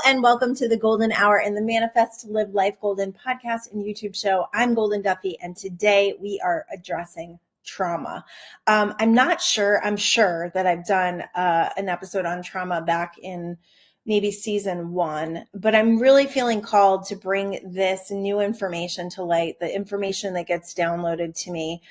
and welcome to the Golden Hour in the Manifest to Live Life Golden podcast and YouTube show. I'm Golden Duffy, and today we are addressing trauma. I'm sure that I've done an episode on trauma back in maybe season 1, but I'm really feeling called to bring this new information to light, the information that gets downloaded to me,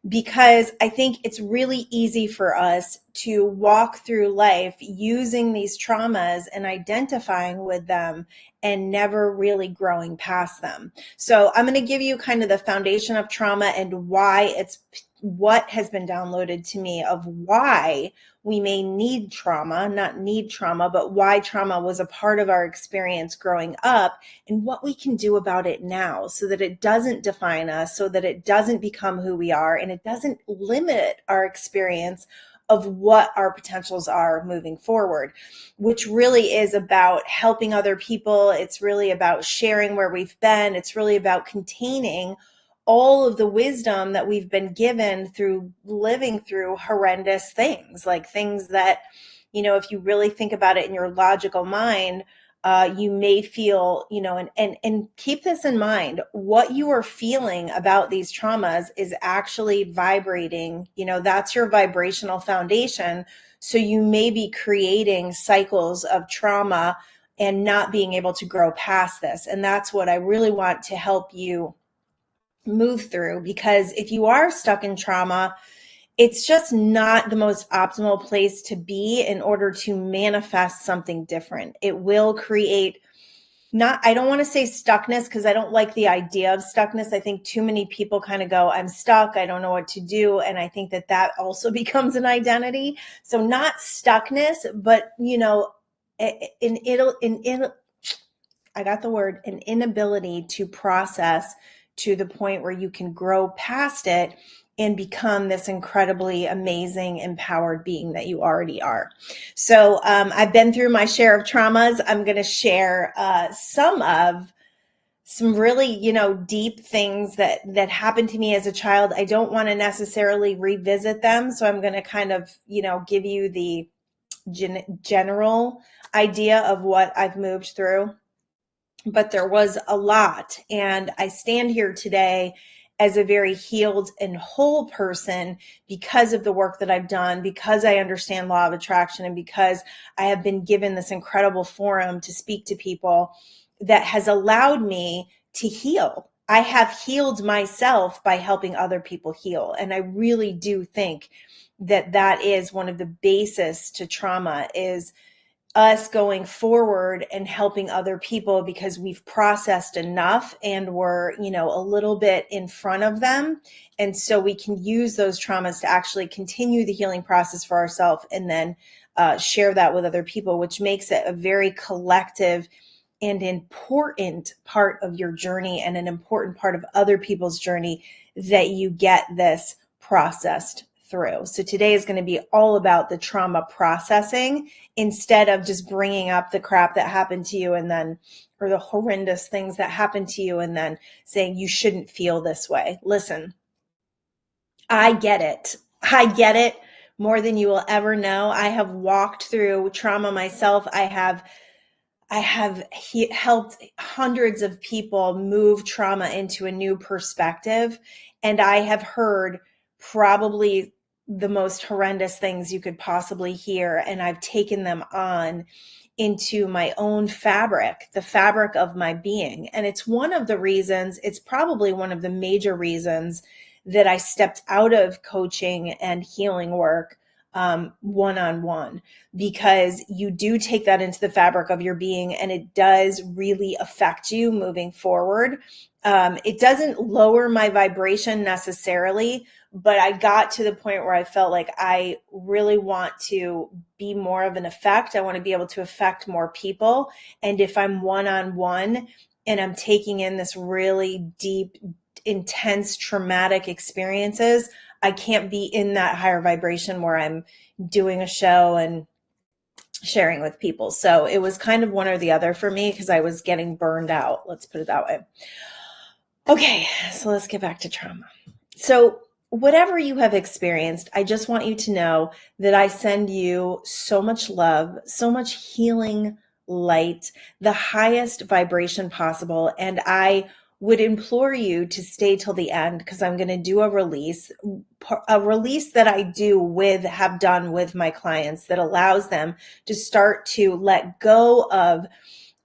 because I think it's really easy for us to walk through life using these traumas and identifying with them and never really growing past them. So I'm going to give you kind of the foundation of trauma and what has been downloaded to me of why we may need trauma, not need trauma, but why trauma was a part of our experience growing up and what we can do about it now so that it doesn't define us, so that it doesn't become who we are, and it doesn't limit our experience of what our potentials are moving forward, which really is about helping other people. It's really about sharing where we've been. It's really about containing all of the wisdom that we've been given through living through horrendous things, like things that, if you really think about it in your logical mind, you may feel, and keep this in mind, what you are feeling about these traumas is actually vibrating, that's your vibrational foundation. So you may be creating cycles of trauma and not being able to grow past this. And that's what I really want to help you move through, because if you are stuck in trauma, it's just not the most optimal place to be in order to manifest something different. It will create I don't want to say stuckness, because I don't like the idea of stuckness. I think too many people kind of go, I'm stuck, I don't know what to do. And I think that also becomes an identity. So not stuckness, but an inability to process to the point where you can grow past it and become this incredibly amazing, empowered being that you already are. So I've been through my share of traumas. I'm going to share some really, deep things that happened to me as a child. I don't want to necessarily revisit them. So I'm going to kind of, give you the general idea of what I've moved through. But there was a lot. And I stand here today as a very healed and whole person because of the work that I've done, because I understand law of attraction, and because I have been given this incredible forum to speak to people that has allowed me to heal. I have healed myself by helping other people heal. And I really do think that is one of the bases to trauma, is us going forward and helping other people because we've processed enough and we're, a little bit in front of them. And so we can use those traumas to actually continue the healing process for ourselves and then share that with other people, which makes it a very collective and important part of your journey and an important part of other people's journey that you get this processed through. So today is going to be all about the trauma processing instead of just bringing up the crap that happened to you or the horrendous things that happened to you and then saying you shouldn't feel this way. Listen, I get it. I get it more than you will ever know. I have walked through trauma myself. I have helped hundreds of people move trauma into a new perspective. And I have heard probably the most horrendous things you could possibly hear. And I've taken them on into my own fabric, the fabric of my being. And it's probably one of the major reasons that I stepped out of coaching and healing work one-on-one, because you do take that into the fabric of your being and it does really affect you moving forward. It doesn't lower my vibration necessarily, but I got to the point where I felt like I really want to be more of an effect. I want to be able to affect more people. And if I'm one-on-one and I'm taking in this really deep, intense, traumatic experiences, I can't be in that higher vibration where I'm doing a show and sharing with people. So it was kind of one or the other for me because I was getting burned out. Let's put it that way. Okay, so let's get back to trauma. So whatever you have experienced, I just want you to know that I send you so much love, so much healing light, the highest vibration possible. And I would implore you to stay till the end because I'm going to do a release that have done with my clients that allows them to start to let go of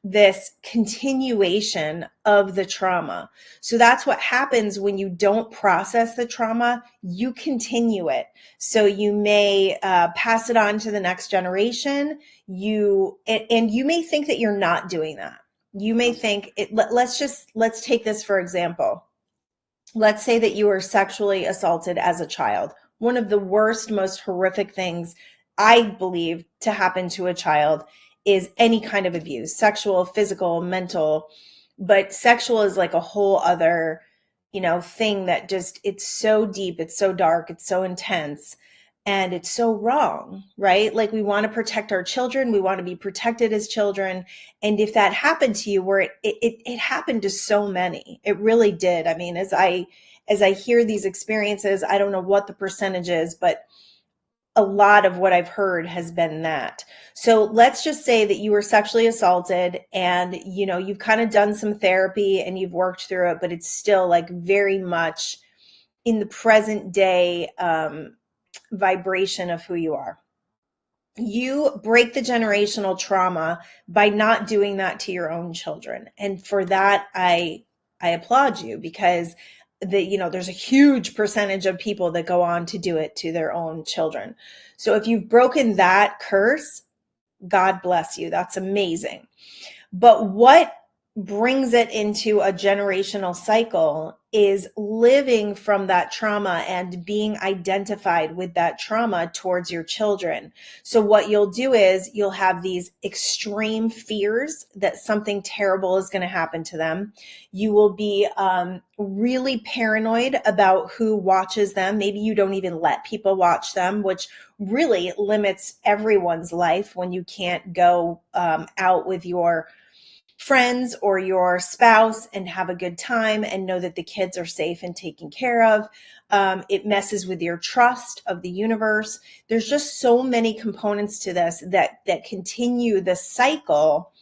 this continuation of the trauma. So that's what happens when you don't process the trauma, you continue it. So you may pass it on to the next generation. And you may think that you're not doing that. You may think let's take this for example. Let's say that you were sexually assaulted as a child. One of the worst, most horrific things I believe to happen to a child is any kind of abuse, sexual, physical, mental, but sexual is like a whole other, thing that just, it's so deep, it's so dark, it's so intense, and it's so wrong, right? Like we want to protect our children, we want to be protected as children. And if that happened to you, where it happened to so many, it really did. I mean, as I hear these experiences, I don't know what the percentage is, but a lot of what I've heard has been that. So let's just say that you were sexually assaulted and, you've kind of done some therapy and you've worked through it, but it's still like very much in the present day vibration of who you are. You break the generational trauma by not doing that to your own children. And for that, I applaud you because there's a huge percentage of people that go on to do it to their own children. So if you've broken that curse, God bless you. That's amazing. But what brings it into a generational cycle is living from that trauma and being identified with that trauma towards your children. So what you'll do is you'll have these extreme fears that something terrible is going to happen to them. You will be really paranoid about who watches them. Maybe you don't even let people watch them, which really limits everyone's life when you can't go out with your friends or your spouse and have a good time and know that the kids are safe and taken care of. It messes with your trust of the universe. There's just so many components to this that continue the cycle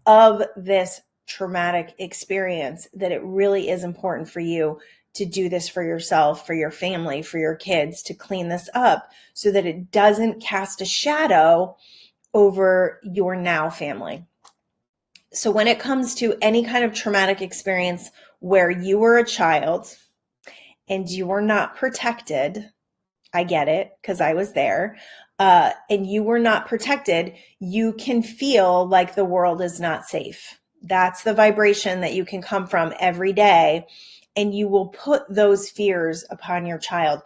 of this traumatic experience that it really is important for you to do this for yourself, for your family, for your kids, to clean this up so that it doesn't cast a shadow over your now family. So when it comes to any kind of traumatic experience where you were a child and you were not protected, I get it because I was there, and you were not protected, you can feel like the world is not safe. That's the vibration that you can come from every day. And you will put those fears upon your child.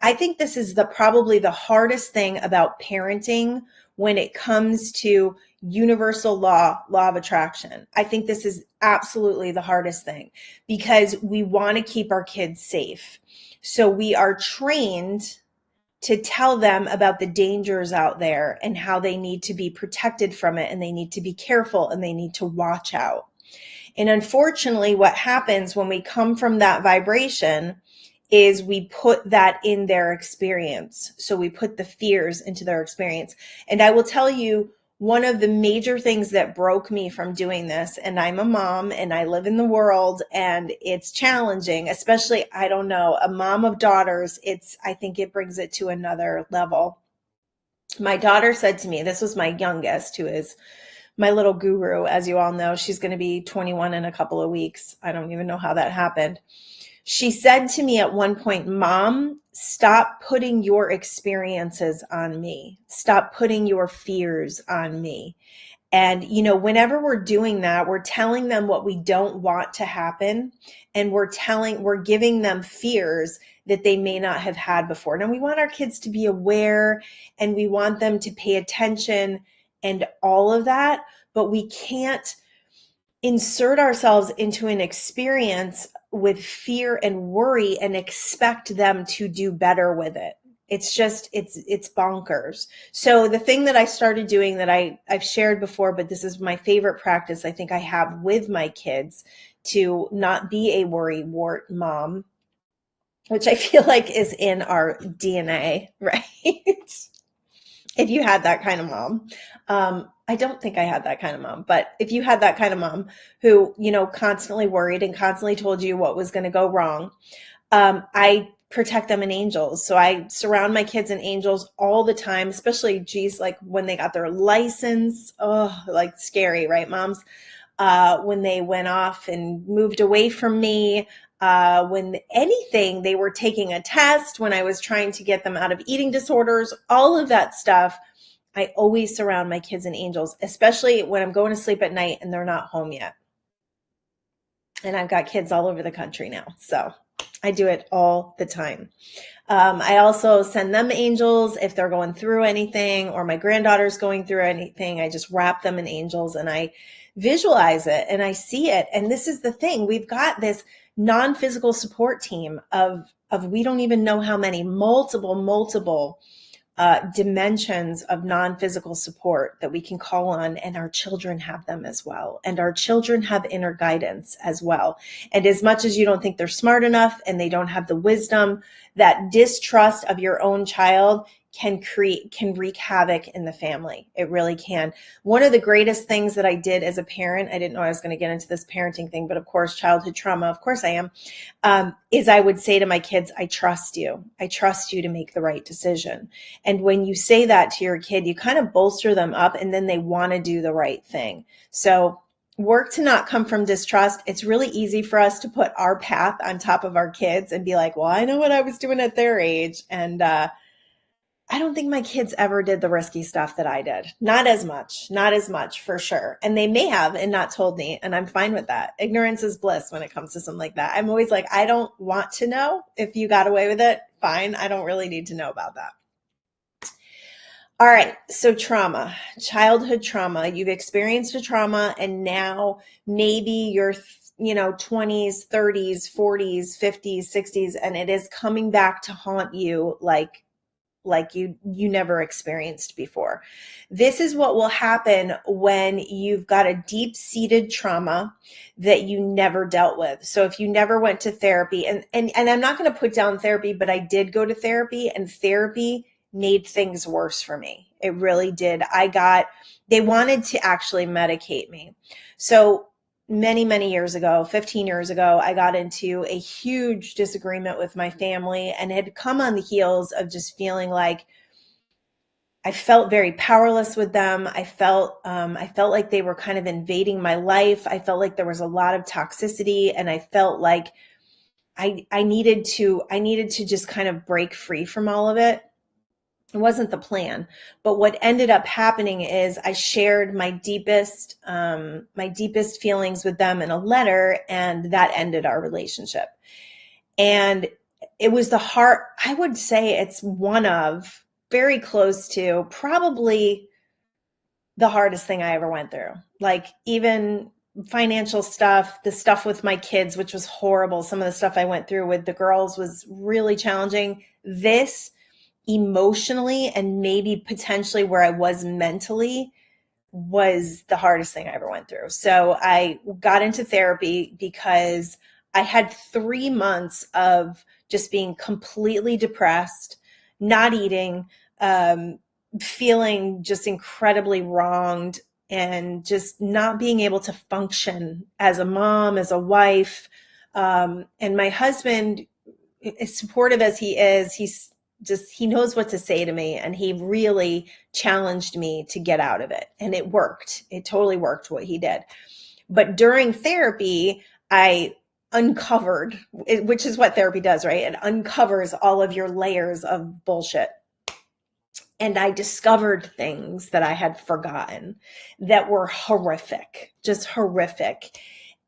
I think this is probably the hardest thing about parenting when it comes to universal law of attraction. I think this is absolutely the hardest thing because we want to keep our kids safe. So we are trained to tell them about the dangers out there and how they need to be protected from it and they need to be careful and they need to watch out. And unfortunately, what happens when we come from that vibration is we put that in their experience. So we put the fears into their experience. And I will tell you, one of the major things that broke me from doing this, and I'm a mom and I live in the world and it's challenging, especially, I don't know, a mom of daughters, I think it brings it to another level. My daughter said to me, this was my youngest, who is my little guru, as you all know. She's going to be 21 in a couple of weeks. I don't even know how that happened. She said to me at one point, Mom, stop putting your experiences on me. Stop putting your fears on me. And, whenever we're doing that, we're telling them what we don't want to happen. And we're giving them fears that they may not have had before. Now, we want our kids to be aware and we want them to pay attention and all of that, but we can't insert ourselves into an experience with fear and worry and expect them to do better with it. It's just, it's bonkers. So the thing that I started doing that I've shared before, but this is my favorite practice I think I have with my kids to not be a worry wart mom, which I feel like is in our DNA, right? If you had that kind of mom, I don't think I had that kind of mom, but if you had that kind of mom who, constantly worried and constantly told you what was going to go wrong, I protect them in angels. So I surround my kids in angels all the time, especially, geez, like when they got their license. Oh, like scary, right, moms? When they went off and moved away from me, when anything, they were taking a test, when I was trying to get them out of eating disorders, all of that stuff. I always surround my kids in angels, especially when I'm going to sleep at night and they're not home yet. And I've got kids all over the country now. So I do it all the time. I also send them angels if they're going through anything or my granddaughter's going through anything. I just wrap them in angels and I visualize it and I see it. And this is the thing. We've got this non-physical support team of we don't even know how many, multiple dimensions of non-physical support that we can call on, and our children have them as well, and our children have inner guidance as well. And as much as you don't think they're smart enough and they don't have the wisdom, that distrust of your own child can wreak havoc in the family. It really can. One of the greatest things that I did as a parent, I didn't know I was going to get into this parenting thing, but of course, childhood trauma, of course I am, is I would say to my kids, I trust you. I trust you to make the right decision. And when you say that to your kid, you kind of bolster them up and then they want to do the right thing. So work to not come from distrust. It's really easy for us to put our path on top of our kids and be like, well, I know what I was doing at their age. And I don't think my kids ever did the risky stuff that I did. Not as much for sure. And they may have and not told me. And I'm fine with that. Ignorance is bliss when it comes to something like that. I'm always like, I don't want to know. If you got away with it, fine. I don't really need to know about that. All right. So trauma, childhood trauma, you've experienced a trauma and now maybe you're, 20s, 30s, 40s, 50s, 60s, and it is coming back to haunt you like you never experienced before. This is what will happen when you've got a deep-seated trauma that you never dealt with. So if you never went to therapy, and I'm not going to put down therapy, but I did go to therapy, and therapy made things worse for me. It really did. They wanted to actually medicate me. So many years ago, 15 years ago, I got into a huge disagreement with my family and had come on the heels of just feeling like I felt very powerless with them. I felt like they were kind of invading my life. I felt like there was a lot of toxicity, and I felt like I needed to just kind of break free from all of it. It wasn't the plan, but what ended up happening is I shared my deepest feelings with them in a letter, and that ended our relationship. And it was I would say it's one of, very close to, probably the hardest thing I ever went through. Like, even financial stuff, the stuff with my kids, which was horrible. Some of the stuff I went through with the girls was really challenging. This, emotionally and maybe potentially where I was mentally, was the hardest thing I ever went through. So I got into therapy because I had 3 months of just being completely depressed, not eating, feeling just incredibly wronged, and just not being able to function as a mom, as a wife. And my husband, as supportive as he is, he knows what to say to me, and he really challenged me to get out of it. And it worked. It totally worked what he did. But during therapy, I uncovered, which is what therapy does, right? It uncovers all of your layers of bullshit. And I discovered things that I had forgotten that were horrific, just horrific.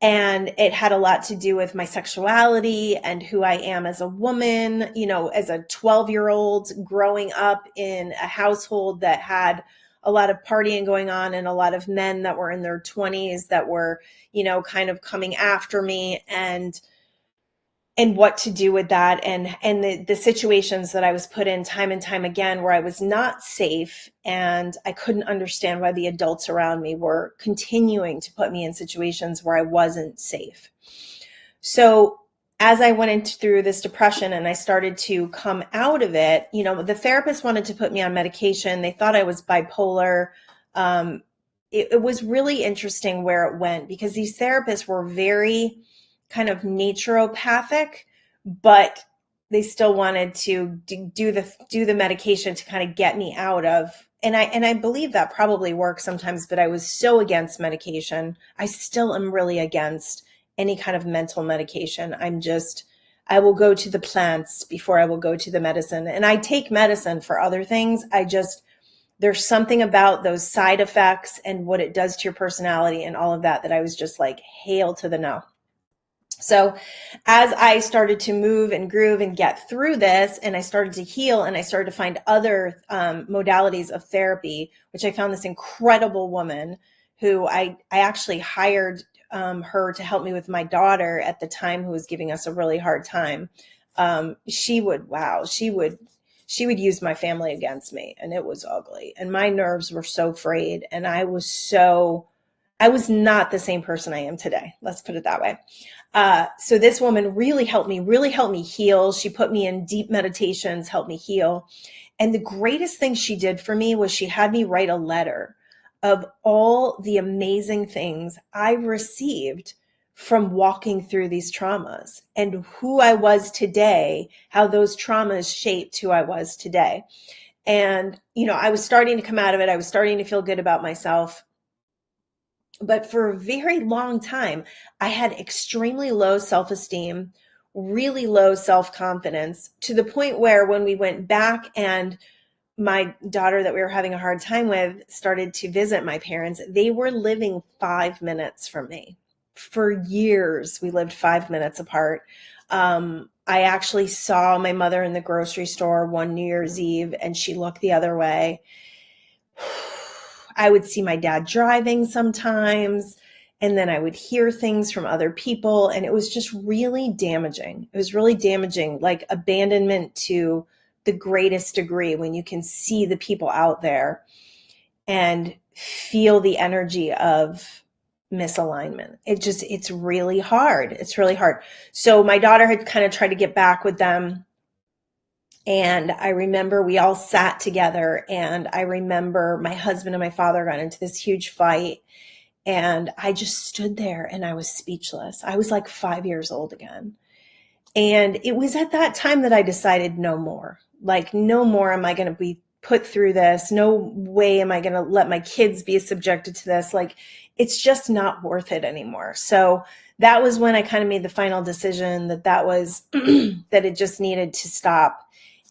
And it had a lot to do with my sexuality and who I am as a woman, as a 12-year-old growing up in a household that had a lot of partying going on and a lot of men that were in their 20s that were, kind of coming after me, and what to do with that, and the situations that I was put in time and time again where I was not safe, and I couldn't understand why the adults around me were continuing to put me in situations where I wasn't safe. So as I went through this depression and I started to come out of it, the therapist wanted to put me on medication. They thought I was bipolar. It was really interesting where it went because these therapists were very kind of naturopathic, but they still wanted to do the medication to kind of get me out of. And I believe that probably works sometimes, but I was so against medication. I still am really against any kind of mental medication. I will go to the plants before I will go to the medicine. And I take medicine for other things. There's something about those side effects and what it does to your personality and all of that I was just like, hail to the no. So as I started to move and groove and get through this, and I started to heal, and I started to find other modalities of therapy, which I found this incredible woman who I actually hired her to help me with my daughter at the time, who was giving us a really hard time. She would use my family against me, and it was ugly. And my nerves were so frayed, and I was not the same person I am today. Let's put it that way. So this woman really helped me heal. She put me in deep meditations, helped me heal. And the greatest thing she did for me was she had me write a letter of all the amazing things I received from walking through these traumas and who I was today, how those traumas shaped who I was today. And, I was starting to come out of it. I was starting to feel good about myself. But for a very long time, I had extremely low self-esteem, really low self-confidence, to the point where when we went back and my daughter that we were having a hard time with started to visit my parents, they were living 5 minutes from me. For years, we lived 5 minutes apart. I actually saw my mother in the grocery store one New Year's Eve, and she looked the other way. I would see my dad driving sometimes, and then I would hear things from other people, and it was just really damaging. It was really damaging, like abandonment to the greatest degree, when you can see the people out there and feel the energy of misalignment. It's really hard. It's really hard. So my daughter had kind of tried to get back with them. And I remember we all sat together, and I remember my husband and my father got into this huge fight, and I just stood there and I was speechless. I was like 5 years old again. And it was at that time that I decided no more. Like, no more am I going to be put through this. No way am I going to let my kids be subjected to this. Like, it's just not worth it anymore. So that was when I kind of made the final decision that was that it just needed to stop.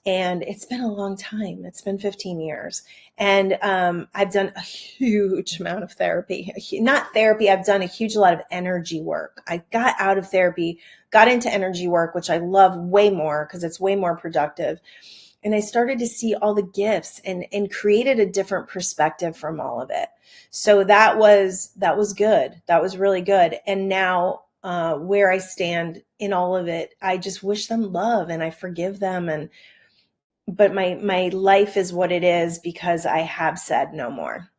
And it's been a long time. It's been 15 years. And I've done a huge amount of therapy. Not therapy, I've done a huge lot of energy work. I got out of therapy, got into energy work, which I love way more because it's way more productive. And I started to see all the gifts and created a different perspective from all of it. So that was good. That was really good. And now where I stand in all of it, I just wish them love and I forgive them. But my life is what it is because I have said no more.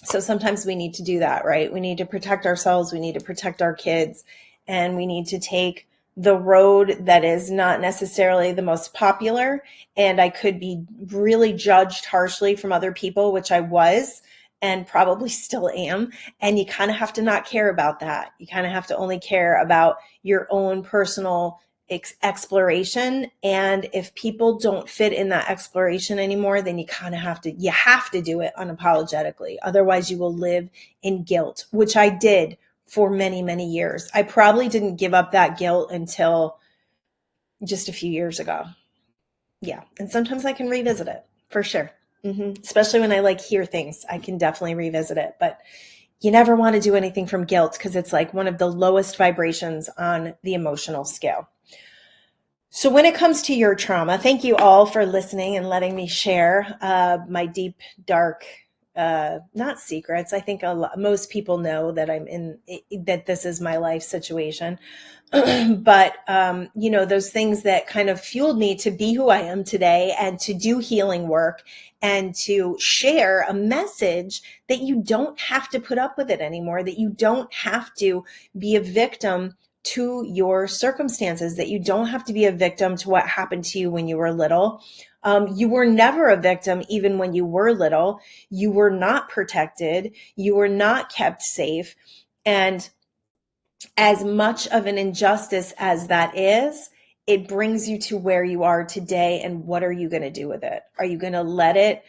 So sometimes we need to do that, right? We need to protect ourselves. We need to protect our kids, and we need to take the road that is not necessarily the most popular. And I could be really judged harshly from other people, which I was and probably still am. And you kind of have to not care about that. You kind of have to only care about your own personal exploration. And if people don't fit in that exploration anymore, then you have to do it unapologetically. Otherwise you will live in guilt, which I did for many, many years. I probably didn't give up that guilt until just a few years ago. Yeah. And sometimes I can revisit it for sure. Especially when I hear things, I can definitely revisit it, but you never want to do anything from guilt because it's like one of the lowest vibrations on the emotional scale. So when it comes to your trauma, thank you all for listening and letting me share my deep, dark, not secrets. I think most people know that that this is my life situation. But, those things that kind of fueled me to be who I am today and to do healing work and to share a message that you don't have to put up with it anymore, that you don't have to be a victim to your circumstances, that you don't have to be a victim to what happened to you when you were little. You were never a victim, even when you were little. You were not protected. You were not kept safe. And as much of an injustice as that is, it brings you to where you are today. And what are you going to do with it? Are you going to let it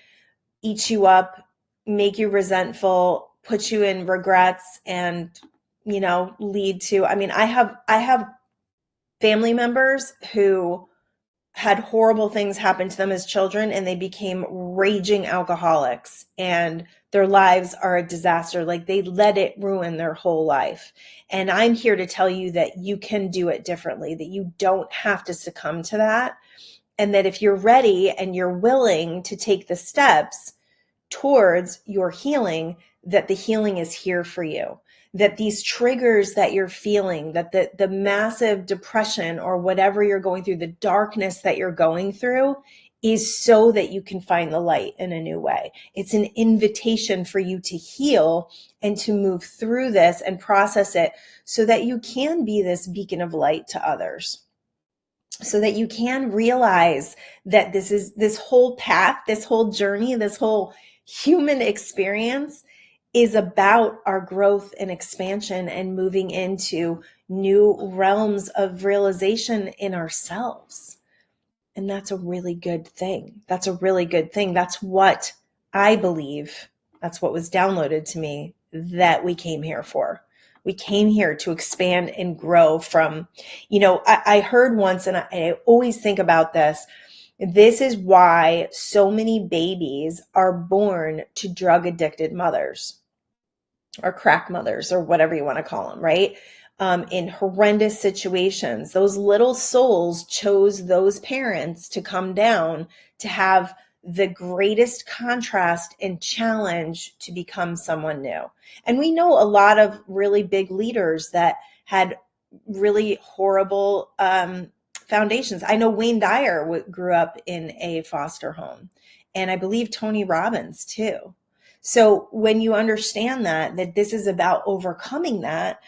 eat you up, make you resentful, put you in regrets, and, lead to, I have family members who had horrible things happen to them as children, and they became raging alcoholics, and their lives are a disaster. Like, they let it ruin their whole life. And I'm here to tell you that you can do it differently, that you don't have to succumb to that. And that if you're ready and you're willing to take the steps towards your healing, that the healing is here for you. That these triggers that you're feeling, that the massive depression or whatever you're going through, the darkness that you're going through, is so that you can find the light in a new way. It's an invitation for you to heal and to move through this and process it so that you can be this beacon of light to others. So that you can realize that this whole path, this whole journey, this whole human experience is about our growth and expansion and moving into new realms of realization in ourselves. And that's a really good thing. That's a really good thing. That's what I believe. That's what was downloaded to me that we came here for. We came here to expand and grow from, I heard once, and I always think about this. This is why so many babies are born to drug addicted mothers or crack mothers or whatever you want to call them, right? In horrendous situations. Those little souls chose those parents to come down to have the greatest contrast and challenge to become someone new. And we know a lot of really big leaders that had really horrible foundations. I know Wayne Dyer grew up in a foster home, and I believe Tony Robbins too. So when you understand that this is about overcoming that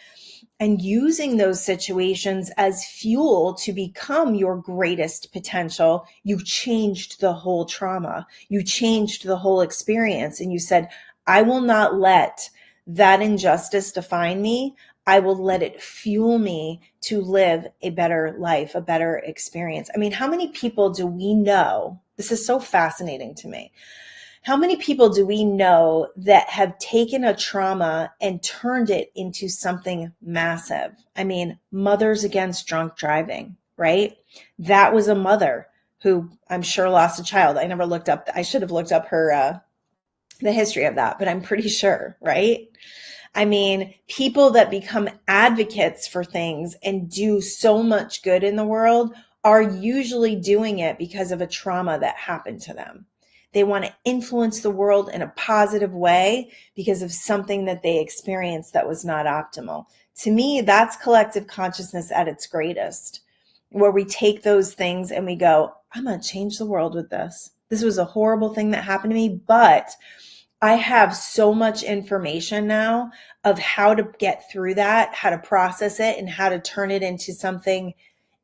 and using those situations as fuel to become your greatest potential, you changed the whole trauma. You changed the whole experience. And you said, I will not let that injustice define me. I will let it fuel me to live a better life, a better experience. I mean, how many people do we know? This is so fascinating to me. How many people do we know that have taken a trauma and turned it into something massive? I mean, Mothers Against Drunk Driving, right? That was a mother who I'm sure lost a child. I never looked up, I should have looked up the history of that, but I'm pretty sure, right? I mean, people that become advocates for things and do so much good in the world are usually doing it because of a trauma that happened to them. They want to influence the world in a positive way because of something that they experienced that was not optimal. To me, that's collective consciousness at its greatest, where we take those things and we go, I'm going to change the world with this. This was a horrible thing that happened to me, but I have so much information now of how to get through that, how to process it, and how to turn it into something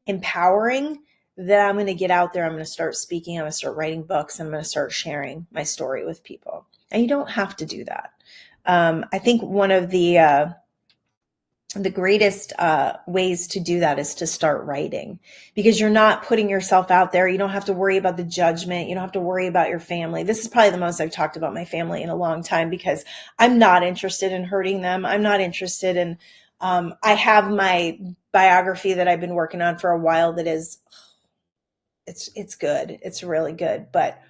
empowering that I'm going to get out there. I'm going to start speaking. I'm going to start writing books. I'm going to start sharing my story with people. And you don't have to do that. I think one of the greatest ways to do that is to start writing, because you're not putting yourself out there. You don't have to worry about the judgment. You don't have to worry about your family. This is probably the most I've talked about my family in a long time, because I'm not interested in hurting them. I'm not interested in, I have my biography that I've been working on for a while that is, it's good. It's really good, but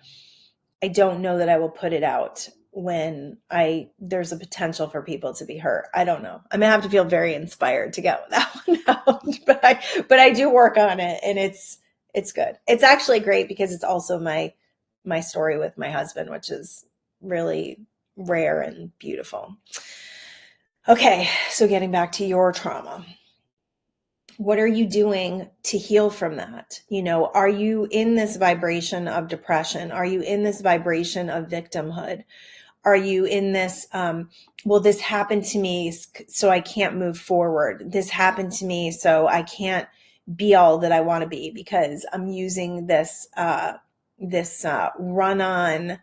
I don't know that I will put it out when there's a potential for people to be hurt. I don't know. I'm gonna have to feel very inspired to get that one out, but I do work on it, and it's good. It's actually great because it's also my story with my husband, which is really rare and beautiful. Okay, so getting back to your trauma. What are you doing to heal from that? Are you in this vibration of depression? Are you in this vibration of victimhood? Are you in this, well, this happened to me, so I can't move forward. This happened to me, so I can't be all that I want to be because I'm using this run on,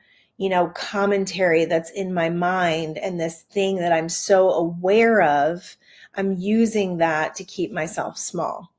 commentary that's in my mind, and this thing that I'm so aware of, I'm using that to keep myself small.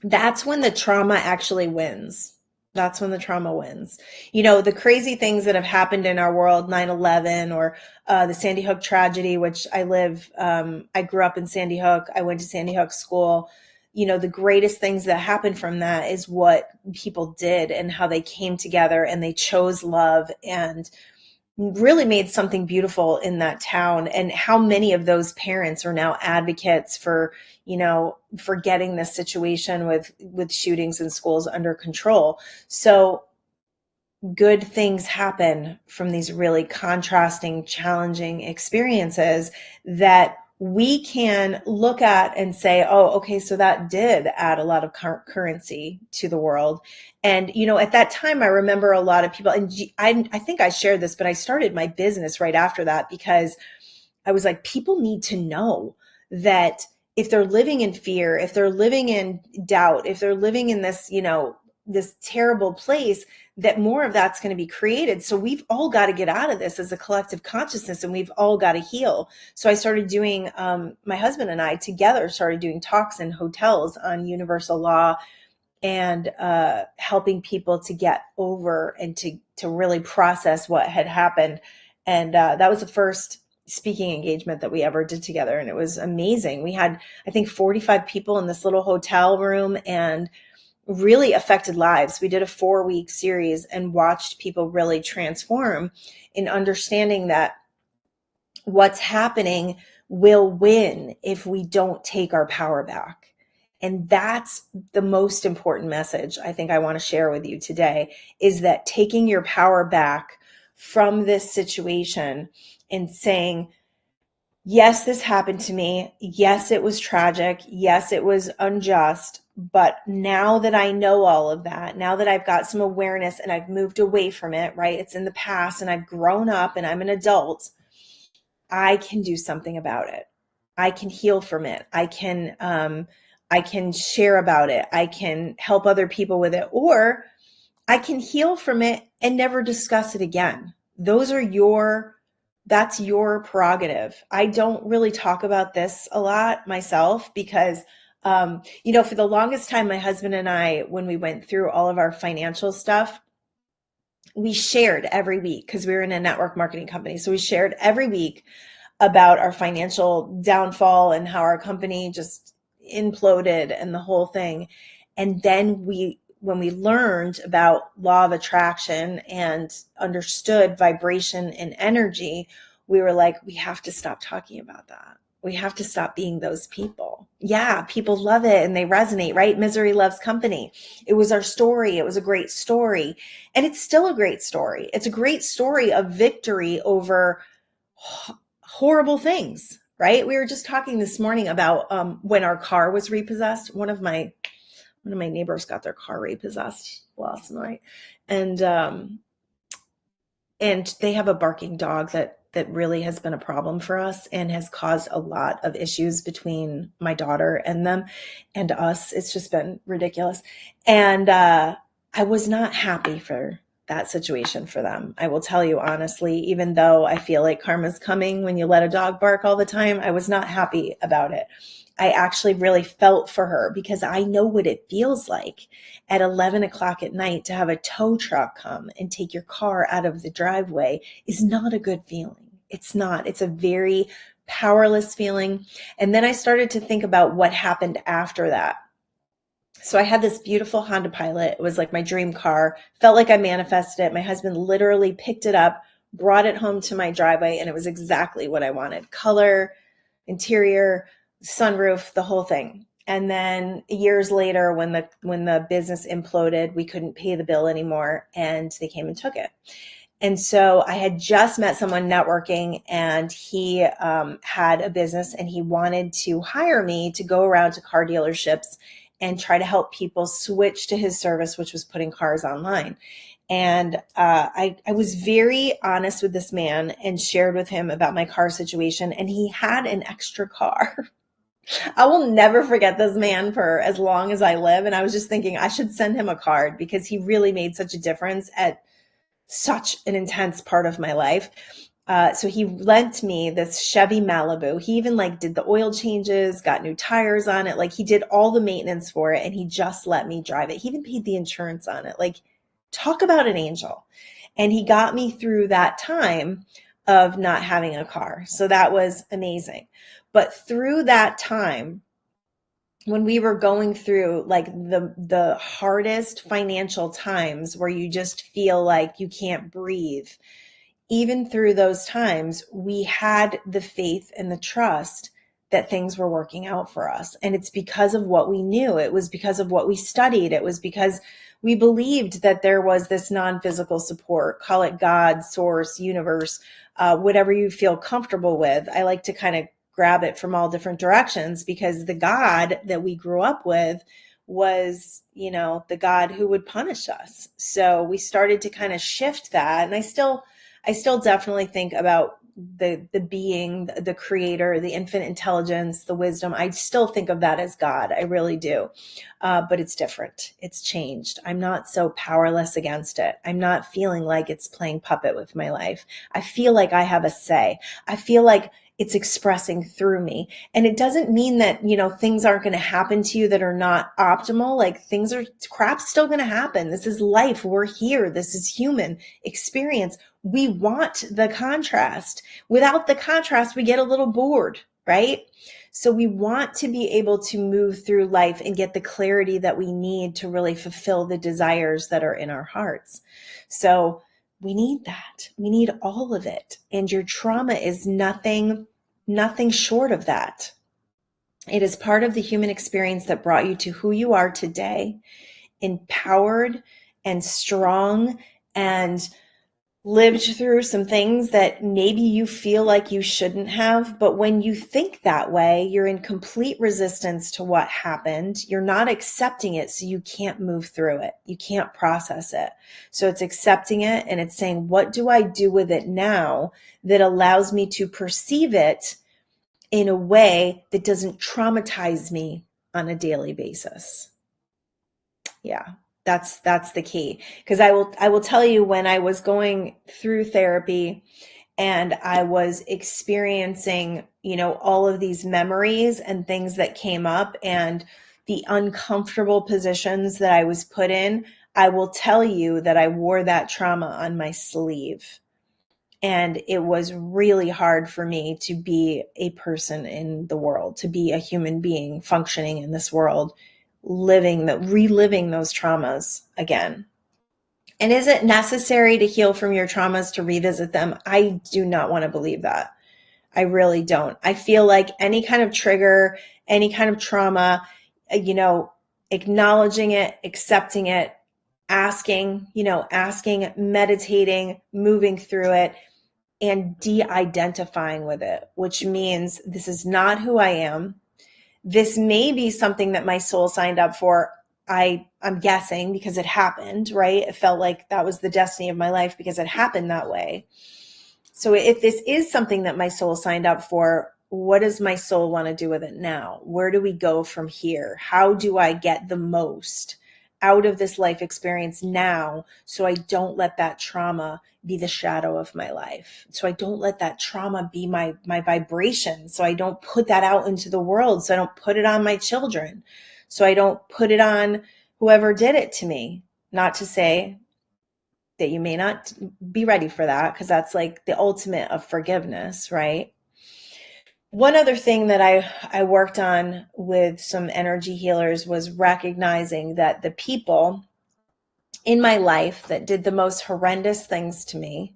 That's when the trauma actually wins. That's when the trauma wins. The crazy things that have happened in our world, 9/11 or the Sandy Hook tragedy, which I grew up in Sandy Hook. I went to Sandy Hook school. The greatest things that happened from that is what people did and how they came together and they chose love and really made something beautiful in that town. And how many of those parents are now advocates for getting this situation with shootings in schools under control. So good things happen from these really contrasting, challenging experiences that we can look at and say, oh, okay, so that did add a lot of currency to the world. And, at that time, I remember a lot of people, and I think I shared this, but I started my business right after that because I was like, people need to know that if they're living in fear, if they're living in doubt, if they're living in this, this terrible place, that more of that's going to be created. So we've all got to get out of this as a collective consciousness, and we've all got to heal. So I started doing, my husband and I together started doing talks in hotels on universal law and helping people to get over and to really process what had happened. And that was the first speaking engagement that we ever did together. And it was amazing. We had, I think, 45 people in this little hotel room and really affected lives. We did a 4-week series and watched people really transform in understanding that what's happening will win if we don't take our power back. And that's the most important message I think I want to share with you today, is that taking your power back from this situation and saying, yes, this happened to me. Yes, it was tragic. Yes, it was unjust. But now that I know all of that, now that I've got some awareness and I've moved away from it, right? It's in the past and I've grown up and I'm an adult. I can do something about it. I can heal from it. I can share about it. I can help other people with it, or I can heal from it and never discuss it again. That's your prerogative. I don't really talk about this a lot myself because, for the longest time, my husband and I, when we went through all of our financial stuff, we shared every week because we were in a network marketing company. So we shared every week about our financial downfall and how our company just imploded and the whole thing. And then when we learned about law of attraction and understood vibration and energy, we were like, we have to stop talking about that. We have to stop being those people. Yeah, people love it and they resonate, right? Misery loves company. It was our story. It was a great story. And it's still a great story. It's a great story of victory over horrible things, right? We were just talking this morning about when our car was repossessed. One of my neighbors got their car repossessed last night, and they have a barking dog that really has been a problem for us and has caused a lot of issues between my daughter and them and us. It's just been ridiculous. And I was not happy for that situation for them. I will tell you honestly, even though I feel like karma's coming when you let a dog bark all the time, I was not happy about it. I actually really felt for her because I know what it feels like at 11 o'clock at night to have a tow truck come and take your car out of the driveway is not a good feeling. It's not. It's a very powerless feeling. And then I started to think about what happened after that. So I had this beautiful Honda Pilot. It was like my dream car. Felt like I manifested it. My husband literally picked it up, brought it home to my driveway, and it was exactly what I wanted. Color, interior, sunroof, the whole thing. And then years later, when the business imploded, we couldn't pay the bill anymore, and they came and took it. And so I had just met someone networking, and he had a business, and he wanted to hire me to go around to car dealerships and try to help people switch to his service, which was putting cars online. And I was very honest with this man and shared with him about my car situation. And he had an extra car. I will never forget this man for as long as I live. And I was just thinking I should send him a card because he really made such a difference at such an intense part of my life. So he lent me this Chevy Malibu. He even like did the oil changes, got new tires on it. Like he did all the maintenance for it and he just let me drive it. He even paid the insurance on it. Like talk about an angel. And he got me through that time of not having a car. So that was amazing. But through that time, when we were going through like the hardest financial times where you just feel like you can't breathe, even through those times, we had the faith and the trust that things were working out for us. And it's because of what we knew. It was because of what we studied. It was because we believed that there was this non-physical support, call it God, source, universe, whatever you feel comfortable with. I like to kind of grab it from all different directions because the God that we grew up with was, the God who would punish us. So we started to kind of shift that. And I still definitely think about the being, the creator, the infinite intelligence, the wisdom. I still think of that as God. I really do. But it's different. It's changed. I'm not so powerless against it. I'm not feeling like it's playing puppet with my life. I feel like I have a say. I feel like it's expressing through me. And it doesn't mean that, things aren't going to happen to you that are not optimal. Like crap's still going to happen. This is life. We're here. This is human experience. We want the contrast. Without the contrast, we get a little bored, right? So we want to be able to move through life and get the clarity that we need to really fulfill the desires that are in our hearts. So we need that. We need all of it. And your trauma is nothing short of that. It is part of the human experience that brought you to who you are today, empowered and strong and lived through some things that maybe you feel like you shouldn't have. But when you think that way, you're in complete resistance to what happened. You're not accepting it, so you can't move through it. You can't process it. So it's accepting it and it's saying, what do I do with it now that allows me to perceive it in a way that doesn't traumatize me on a daily basis? Yeah. That's the key. Because I will tell you, when I was going through therapy and I was experiencing, all of these memories and things that came up and the uncomfortable positions that I was put in, I will tell you that I wore that trauma on my sleeve. And it was really hard for me to be a person in the world, to be a human being functioning in this world, reliving those traumas again. And is it necessary to heal from your traumas to revisit them? I do not want to believe that. I really don't. I feel like any kind of trigger, any kind of trauma, acknowledging it, accepting it, asking, meditating, moving through it, and de-identifying with it, which means this is not who I am. This may be something that my soul signed up for. I'm guessing because it happened, right? It felt like that was the destiny of my life because it happened that way. So if this is something that my soul signed up for, what does my soul want to do with it now? Where do we go from here? How do I get the most out of this life experience now so I don't let that trauma be the shadow of my life? So I don't let that trauma be my vibration. So I don't put that out into the world. So I don't put it on my children. So I don't put it on whoever did it to me. Not to say that you may not be ready for that, because that's like the ultimate of forgiveness, right? One other thing that I worked on with some energy healers was recognizing that the people in my life that did the most horrendous things to me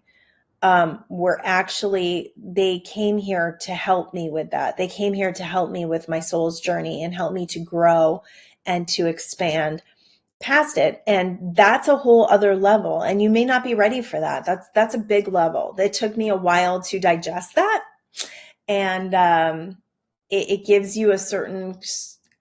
were actually, they came here to help me with that. They came here to help me with my soul's journey and help me to grow and to expand past it. And that's a whole other level. And you may not be ready for that. That's a big level. It took me a while to digest that. And it gives you a certain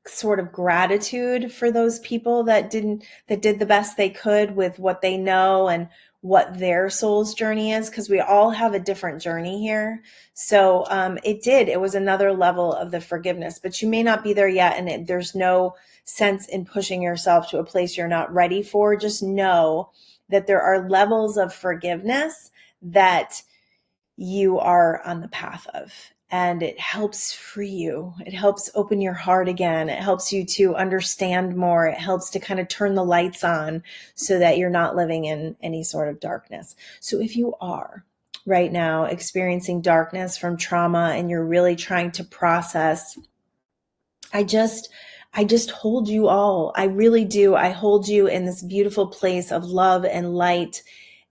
sort of gratitude for those people that did the best they could with what they know and what their soul's journey is, because we all have a different journey here. So it was another level of the forgiveness, but you may not be there yet, and there's no sense in pushing yourself to a place you're not ready for. Just know that there are levels of forgiveness that you are on the path of. And it helps free you. It helps open your heart again. It helps you to understand more. It helps to kind of turn the lights on so that you're not living in any sort of darkness. So if you are right now experiencing darkness from trauma and you're really trying to process, I just hold you all. I really do. I hold you in this beautiful place of love and light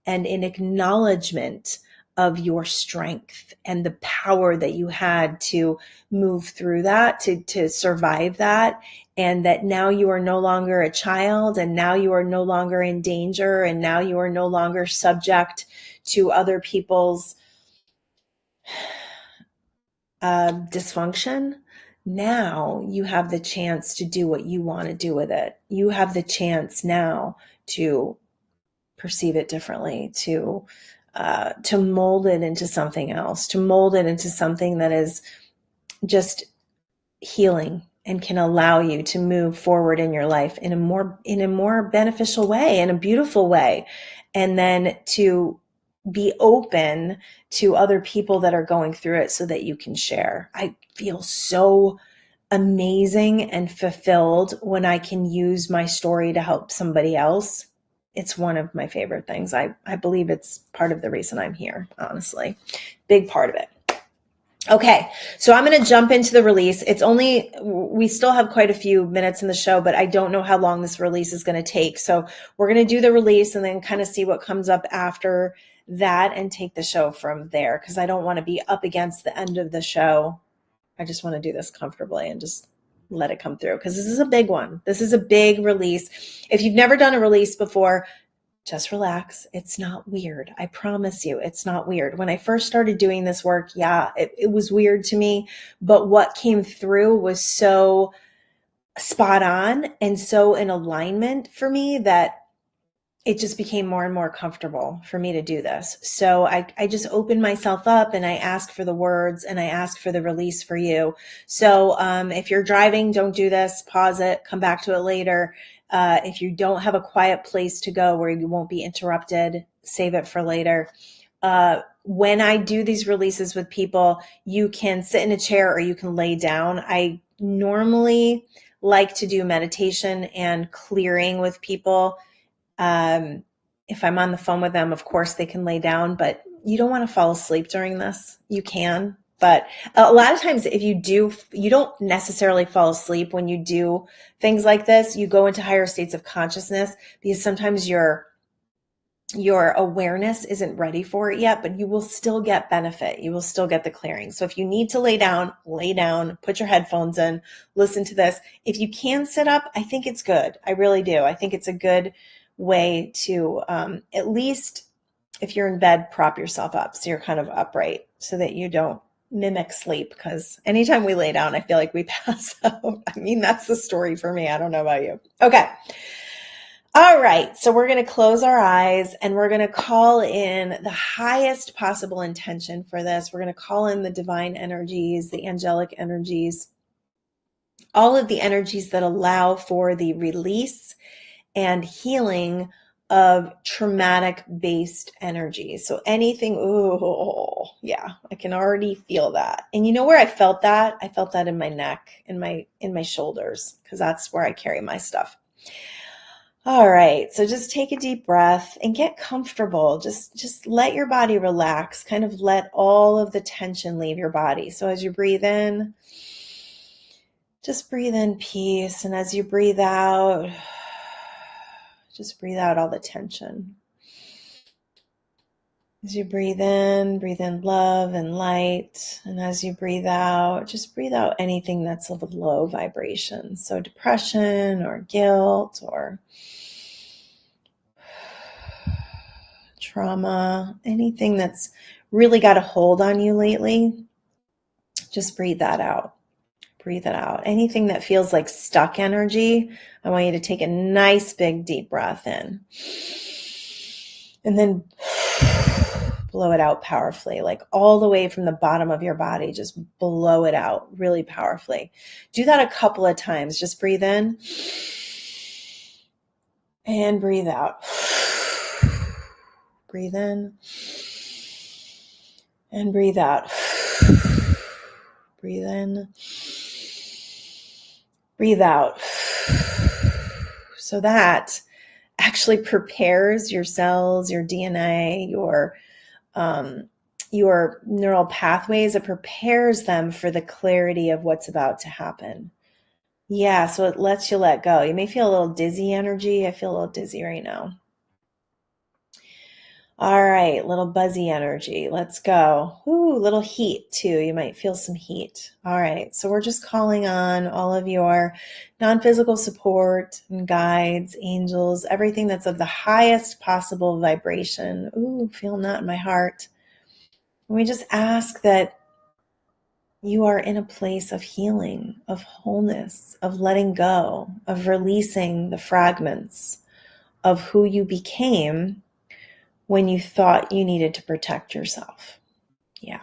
and in acknowledgement of your strength and the power that you had to move through that, to survive that. And that now you are no longer a child, and now you are no longer in danger, and now you are no longer subject to other people's dysfunction. Now you have the chance to do what you want to do with it. You have the chance now to perceive it differently, to mold it into something else, to mold it into something that is just healing and can allow you to move forward in your life in a more beneficial way, in a beautiful way, and then to be open to other people that are going through it so that you can share. I feel so amazing and fulfilled when I can use my story to help somebody else. It's one of my favorite things. I believe it's part of the reason I'm here, honestly. Big part of it. Okay, so I'm going to jump into the release. We still have quite a few minutes in the show, but I don't know how long this release is going to take. So we're going to do the release and then kind of see what comes up after that and take the show from there, because I don't want to be up against the end of the show. I just want to do this comfortably and just let it come through, because this is a big one. This is a big release. If you've never done a release before, just relax. It's not weird. I promise you, it's not weird. When I first started doing this work, yeah, it was weird to me, but what came through was so spot on and so in alignment for me that it just became more and more comfortable for me to do this. So I just opened myself up and I ask for the words and I ask for the release for you. So if you're driving, don't do this, pause it, come back to it later. If you don't have a quiet place to go where you won't be interrupted, save it for later. When I do these releases with people, you can sit in a chair or you can lay down. I normally like to do meditation and clearing with people. If I'm on the phone with them, of course they can lay down, but you don't want to fall asleep during this. You can, but a lot of times if you don't necessarily fall asleep when you do things like this. You go into higher states of consciousness because sometimes your awareness isn't ready for it yet, but you will still get benefit. You will still get the clearing. So if you need to lay down, put your headphones in, listen to this. If you can sit up, I think it's good. I really do. I think it's a good way to, at least if you're in bed, prop yourself up so you're kind of upright so that you don't mimic sleep, because anytime we lay down, I feel like we pass out. I mean, that's the story for me. I don't know about you. Okay. All right, so we're going to close our eyes and we're going to call in the highest possible intention for this. We're going to call in the divine energies, the angelic energies, all of the energies that allow for the release and healing of traumatic-based energy. So anything, oh, yeah, I can already feel that. And you know where I felt that? I felt that in my neck, in my shoulders, because that's where I carry my stuff. All right, so just take a deep breath and get comfortable. Just let your body relax, kind of let all of the tension leave your body. So as you breathe in, just breathe in peace. And as you breathe out, just breathe out all the tension. As you breathe in love and light. And as you breathe out, just breathe out anything that's of low vibration. So depression or guilt or trauma, anything that's really got a hold on you lately, just breathe that out. Breathe it out. Anything that feels like stuck energy, I want you to take a nice big deep breath in. And then blow it out powerfully, like all the way from the bottom of your body. Just blow it out really powerfully. Do that a couple of times. Just breathe in and breathe out. Breathe in and breathe out. Breathe in, breathe out. So that actually prepares your cells, your DNA, your neural pathways. It prepares them for the clarity of what's about to happen. Yeah, so it lets you let go. You may feel a little dizzy energy. I feel a little dizzy right now. All right, little buzzy energy. Let's go. Ooh, little heat too. You might feel some heat. All right, so we're just calling on all of your non-physical support and guides, angels, everything that's of the highest possible vibration. Ooh, feeling that in my heart. And we just ask that you are in a place of healing, of wholeness, of letting go, of releasing the fragments of who you became when you thought you needed to protect yourself. Yeah.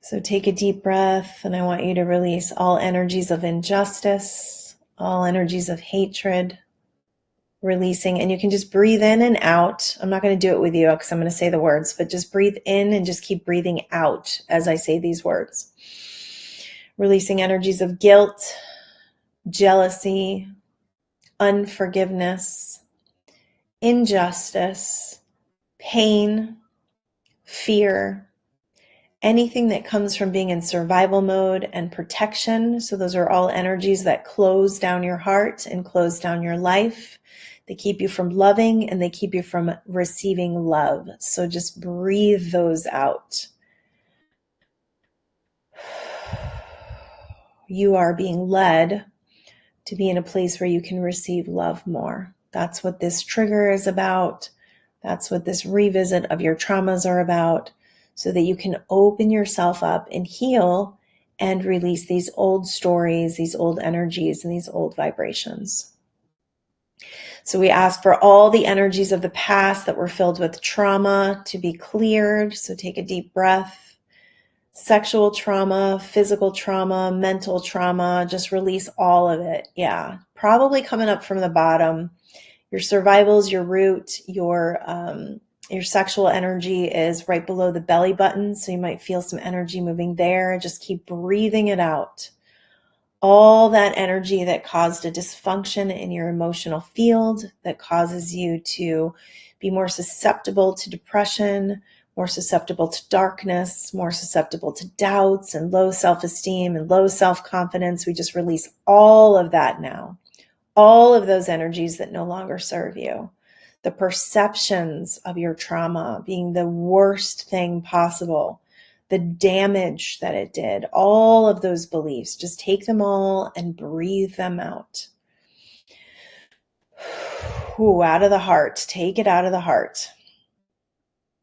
So take a deep breath, and I want you to release all energies of injustice, all energies of hatred, releasing. And you can just breathe in and out. I'm not going to do it with you because I'm going to say the words, but just breathe in and just keep breathing out as I say these words. Releasing energies of guilt, jealousy, unforgiveness, injustice, pain, fear, anything that comes from being in survival mode and protection. So those are all energies that close down your heart and close down your life. They keep you from loving and they keep you from receiving love. So just breathe those out. You are being led to be in a place where you can receive love more. That's what this trigger is about. That's what this revisit of your traumas are about, so that you can open yourself up and heal and release these old stories, these old energies, and these old vibrations. So we ask for all the energies of the past that were filled with trauma to be cleared. So take a deep breath. Sexual trauma, physical trauma, mental trauma, just release all of it. Yeah, probably coming up from the bottom. Your survival's your root. Your sexual energy is right below the belly button, so you might feel some energy moving there. Just keep breathing it out. All that energy that caused a dysfunction in your emotional field, that causes you to be more susceptible to depression, more susceptible to darkness, more susceptible to doubts and low self-esteem and low self-confidence. We just release all of that now. All of those energies that no longer serve you. The perceptions of your trauma being the worst thing possible, the damage that it did, all of those beliefs, just take them all and breathe them out. Ooh, out of the heart. Take it out of the heart.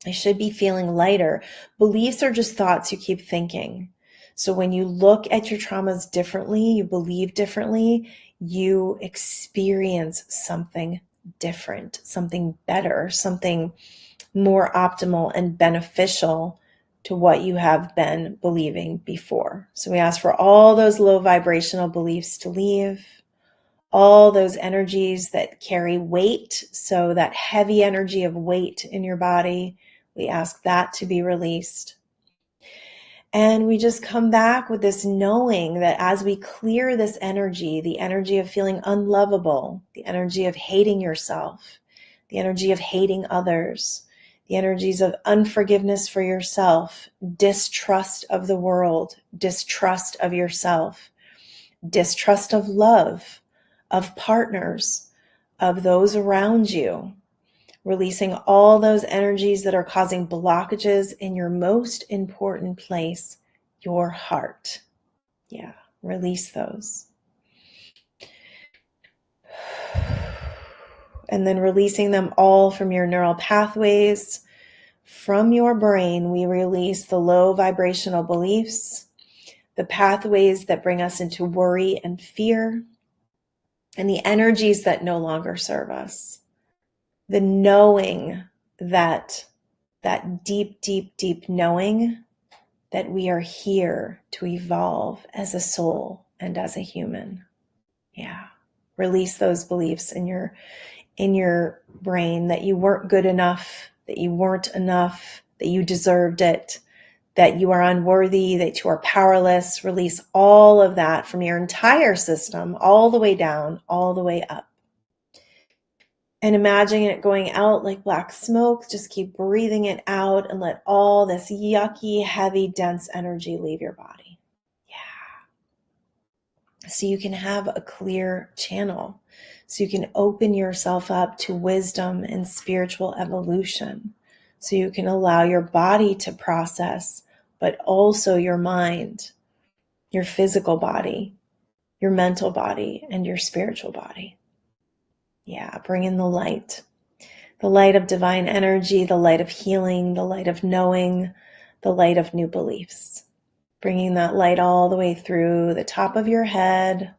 I should be feeling lighter. Beliefs are just thoughts you keep thinking. So when you look at your traumas differently, you believe differently, you experience something different, something better, something more optimal and beneficial to what you have been believing before. So we ask for all those low vibrational beliefs to leave, all those energies that carry weight. So that heavy energy of weight in your body, we ask that to be released. And we just come back with this knowing that as we clear this energy, the energy of feeling unlovable, the energy of hating yourself, the energy of hating others, the energies of unforgiveness for yourself, distrust of the world, distrust of yourself, distrust of love, of partners, of those around you, releasing all those energies that are causing blockages in your most important place, your heart. Yeah, release those. And then releasing them all from your neural pathways. From your brain, we release the low vibrational beliefs, the pathways that bring us into worry and fear, and the energies that no longer serve us. The knowing that deep, deep, deep knowing that we are here to evolve as a soul and as a human. Yeah. Release those beliefs in your brain that you weren't good enough, that you weren't enough, that you deserved it, that you are unworthy, that you are powerless. Release all of that from your entire system, all the way down, all the way up. And imagine it going out like black smoke. Just keep breathing it out and let all this yucky, heavy, dense energy leave your body. Yeah. So you can have a clear channel. So you can open yourself up to wisdom and spiritual evolution. So you can allow your body to process, but also your mind, your physical body, your mental body, and your spiritual body. Yeah, bring in the light of divine energy, the light of healing, the light of knowing, the light of new beliefs. Bringing that light all the way through the top of your head,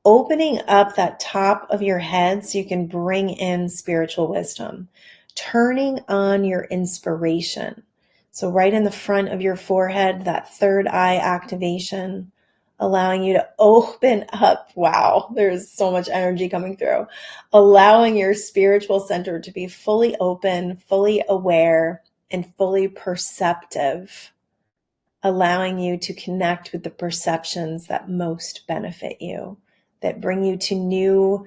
opening up that top of your head so you can bring in spiritual wisdom, turning on your inspiration. So right in the front of your forehead, that third eye activation, allowing you to open up. Wow, there's so much energy coming through. Allowing your spiritual center to be fully open, fully aware, and fully perceptive. Allowing you to connect with the perceptions that most benefit you, that bring you to new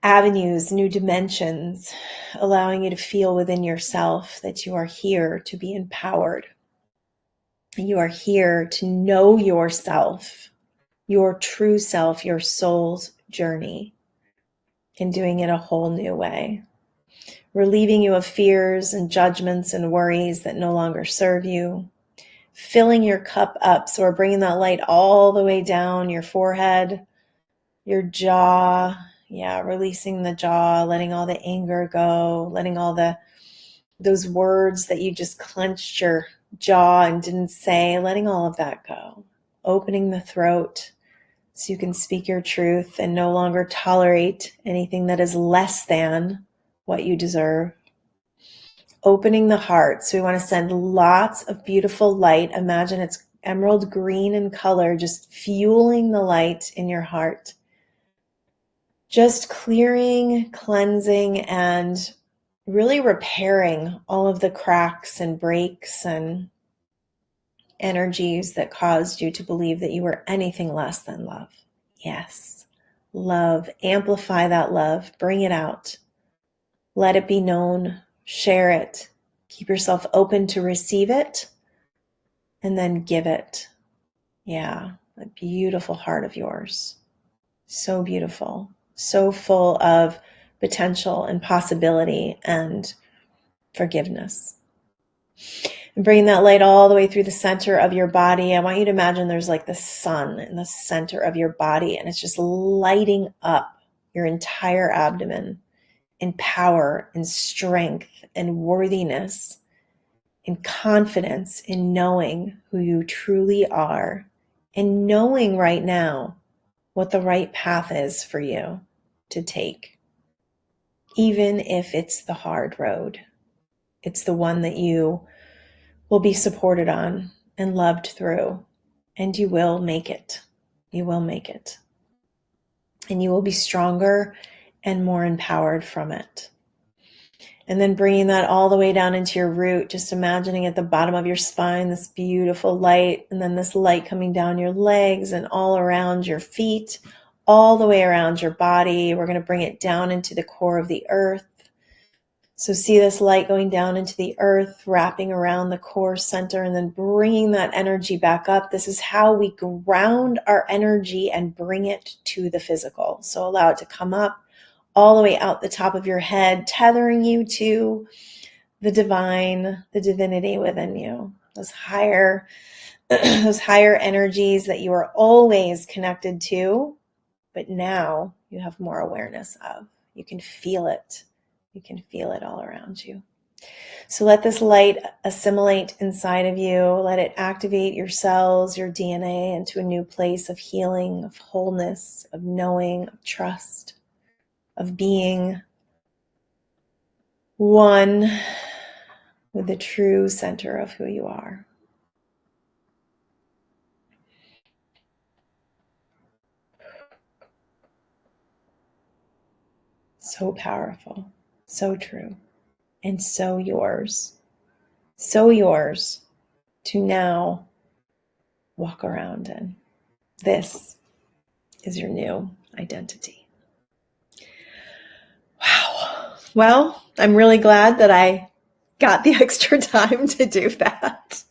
avenues, new dimensions, allowing you to feel within yourself that you are here to be empowered. You are here to know yourself, your true self, your soul's journey, and doing it a whole new way. Relieving you of fears and judgments and worries that no longer serve you. Filling your cup up. So we're bringing that light all the way down your forehead, your jaw. Yeah, releasing the jaw, letting all the anger go, letting all those words that you just clenched your jaw and didn't say, letting all of that go. Opening the throat so you can speak your truth and no longer tolerate anything that is less than what you deserve. Opening the heart. So we want to send lots of beautiful light. Imagine it's emerald green in color, just fueling the light in your heart. Just clearing, cleansing, and really repairing all of the cracks and breaks and energies that caused you to believe that you were anything less than love. Yes, love. Amplify that love. Bring it out. Let it be known. Share it. Keep yourself open to receive it and then give it. Yeah, a beautiful heart of yours. So beautiful. So full of potential and possibility and forgiveness. And bringing that light all the way through the center of your body. I want you to imagine there's like the sun in the center of your body, and it's just lighting up your entire abdomen in power and strength and worthiness and confidence in knowing who you truly are and knowing right now what the right path is for you to take. Even if it's the hard road, it's the one that you will be supported on and loved through, and you will make it. You will make it. And you will be stronger and more empowered from it. And then bringing that all the way down into your root, just imagining at the bottom of your spine, this beautiful light, and then this light coming down your legs and all around your feet, all the way around your body. We're going to bring it down into the core of the earth. So see this light going down into the earth, wrapping around the core center, and then bringing that energy back up. This is how we ground our energy and bring it to the physical. So allow it to come up all the way out the top of your head, tethering you to the divine, the divinity within you, those higher energies that you are always connected to, but now you have more awareness of. You can feel it. You can feel it all around you. So let this light assimilate inside of you. Let it activate your cells, your DNA into a new place of healing, of wholeness, of knowing, of trust, of being one with the true center of who you are. So powerful, so true, and so yours. So yours to now walk around in. This is your new identity. Wow. Well, I'm really glad that I got the extra time to do that.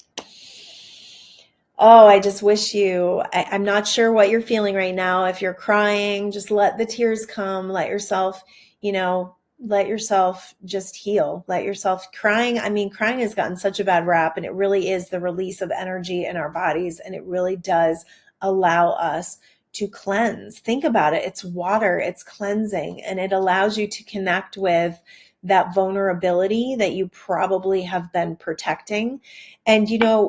Oh, I just wish I'm not sure what you're feeling right now. If you're crying, just let the tears come. Let yourself, let yourself just heal. Let yourself crying. I mean, crying has gotten such a bad rap, and it really is the release of energy in our bodies. And it really does allow us to cleanse. Think about it. It's water, it's cleansing, and it allows you to connect with that vulnerability that you probably have been protecting. And,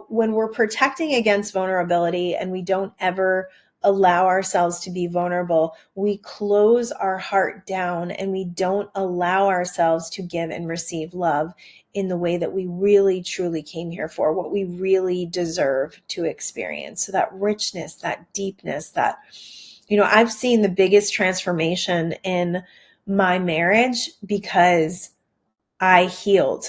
when we're protecting against vulnerability and we don't ever allow ourselves to be vulnerable, we close our heart down and we don't allow ourselves to give and receive love in the way that we really truly came here for, what we really deserve to experience. So that richness, that deepness, I've seen the biggest transformation in my marriage because I healed.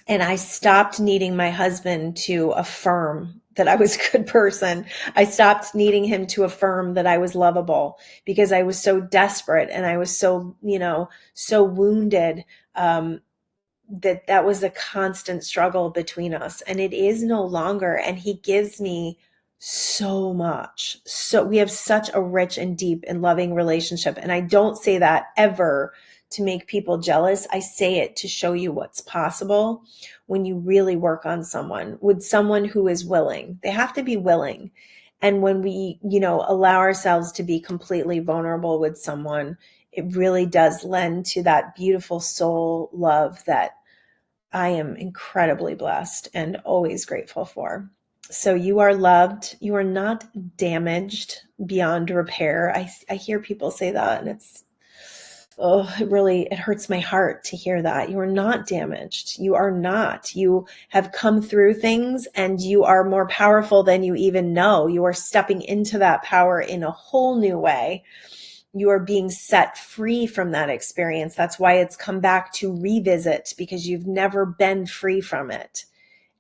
And I stopped needing my husband to affirm that I was a good person. I stopped needing him to affirm that I was lovable because I was so desperate and I was so, so wounded. That was a constant struggle between us, and it is no longer. And he gives me so much. So we have such a rich and deep and loving relationship. And I don't say that ever to make people jealous. I say it to show you what's possible when you really work on someone, with someone who is willing. They have to be willing. And when we, allow ourselves to be completely vulnerable with someone, it really does lend to that beautiful soul love that I am incredibly blessed and always grateful for. So you are loved. You are not damaged beyond repair. I hear people say that, and it hurts my heart to hear that. You are not damaged. You are not. You have come through things and you are more powerful than you even know. You are stepping into that power in a whole new way. You are being set free from that experience. That's why it's come back to revisit, because you've never been free from it.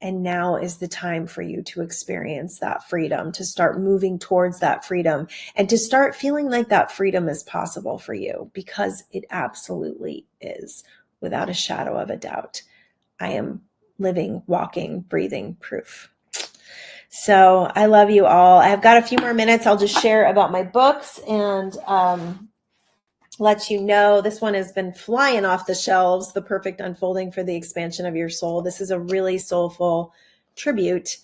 And now is the time for you to experience that freedom, to start moving towards that freedom, and to start feeling like that freedom is possible for you, because it absolutely is, without a shadow of a doubt. I am living, walking, breathing proof. So I love you all. I've got a few more minutes. I'll just share about my books and let you know. This one has been flying off the shelves, The Perfect Unfolding for the Expansion of Your Soul. This is a really soulful tribute.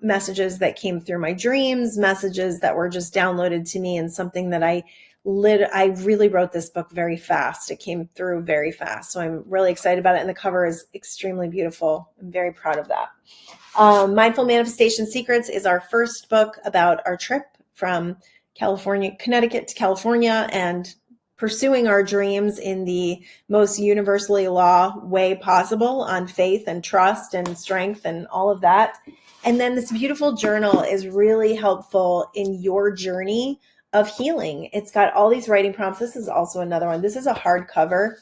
Messages that came through my dreams, messages that were just downloaded to me, and something that I really wrote this book very fast. It came through very fast. So I'm really excited about it. And the cover is extremely beautiful. I'm very proud of that. Mindful Manifestation Secrets is our first book about our trip from Connecticut to California, and pursuing our dreams in the most universally law way possible, on faith and trust and strength and all of that. And then this beautiful journal is really helpful in your journey of healing. It's got all these writing prompts. This is also another one. This is a hardcover.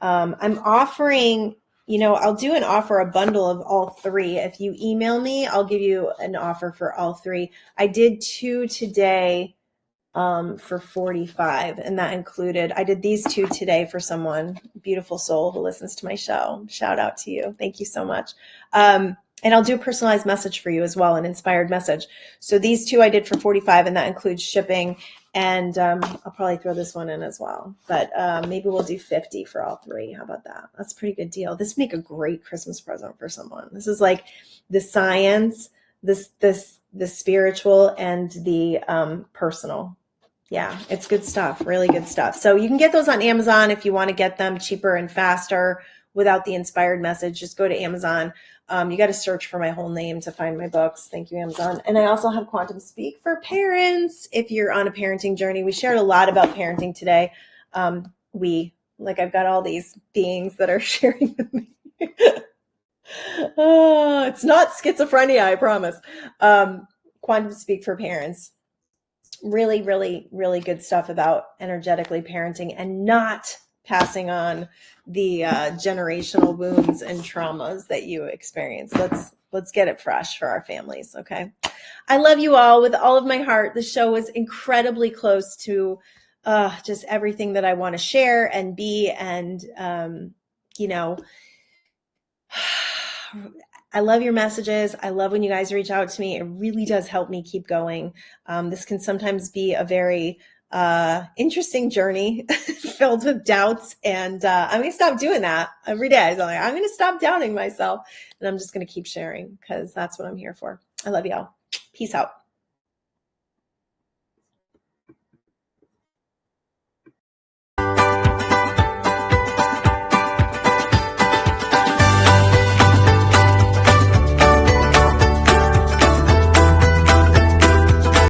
I'm offering, I'll do an offer, a bundle of all three. If you email me, I'll give you an offer for all three. I did 2 today for $45, and that included, I did these 2 today for someone, beautiful soul who listens to my show. Shout out to you. Thank you so much. And I'll do a personalized message for you as well, an inspired message. So these 2 I did for $45, and that includes shipping. And I'll probably throw this one in as well. But maybe we'll do 50 for all 3. How about that? That's a pretty good deal. This would make a great Christmas present for someone. This is like the science, the spiritual, and the personal. Yeah, it's good stuff. Really good stuff. So you can get those on Amazon if you want to get them cheaper and faster without the inspired message, just go to Amazon. You got to search for my whole name to find my books. Thank you, Amazon. And I also have Quantum Speak for parents. If you're on a parenting journey, we shared a lot about parenting today. I've got all these beings that are sharing with me. It's not schizophrenia, I promise. Quantum Speak for parents. Really, really, really good stuff about energetically parenting and not passing on the generational wounds and traumas that you experience. Let's get it fresh for our families, okay? I love you all with all of my heart. The show was incredibly close to just everything that I want to share and be, and I love your messages. I love when you guys reach out to me. It really does help me keep going. This can sometimes be a very interesting journey filled with doubts. And I'm going to stop doing that every day. So I'm going to stop doubting myself, and I'm just going to keep sharing because that's what I'm here for. I love y'all. Peace out.